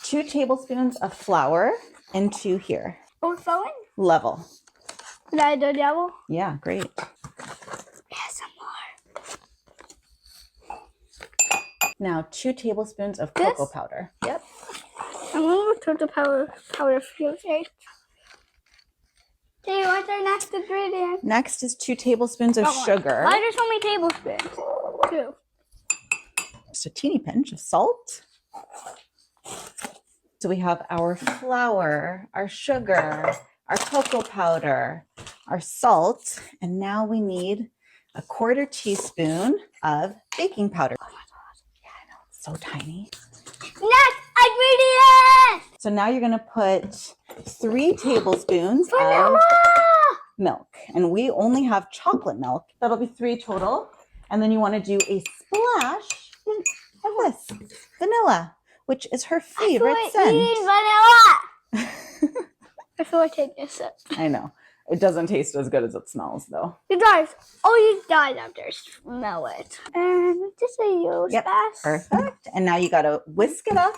2 tablespoons of flour into here. Oh, flowing? Level. Did I do double? Yeah, great. Yeah, some more. Now 2 tablespoons of cocoa This? powder. Yep. I'm going to put the powder filtrate. Okay, what's our next ingredient? Next is 2 tablespoons of sugar. Why are there so many tablespoons? 2. Just a teeny pinch of salt. So we have our flour, our sugar, our cocoa powder, our salt, and now we need a 1/4 teaspoon of baking powder. Oh my God. Yeah, I know. It's so tiny. Next ingredient! So now you're going to put 3 tablespoons Vanilla! of milk. And we only have chocolate milk. That'll be 3 total. And then you want to do a splash of this, vanilla, which is her favorite scent. Vanilla! I feel like taking a sip. I know. It doesn't taste as good as it smells, though. It does. Oh, you died after smell it. And just a yellow splash. Perfect. And now you got to whisk it up.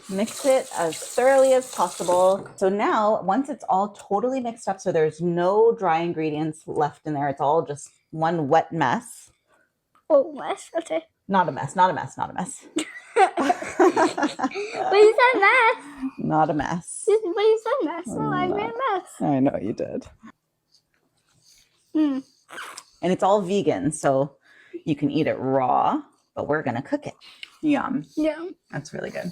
Mix it as thoroughly as possible. So now, once it's all totally mixed up, so there's no dry ingredients left in there, it's all just one wet mess. Oh, mess? Okay. Not a mess, not a mess, not a mess. But you said mess. Not a mess. But you said mess, so I made a mess. I know you did. Mm. And it's all vegan, so you can eat it raw, but we're going to cook it. Yum. Yeah. That's really good.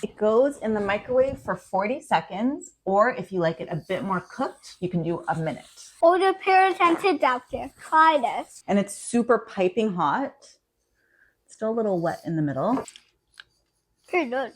It goes in the microwave for 40 seconds, or if you like it a bit more cooked, you can do a minute. All the parents and kids out there, try this. And it's super piping hot. Still a little wet in the middle. Pretty good.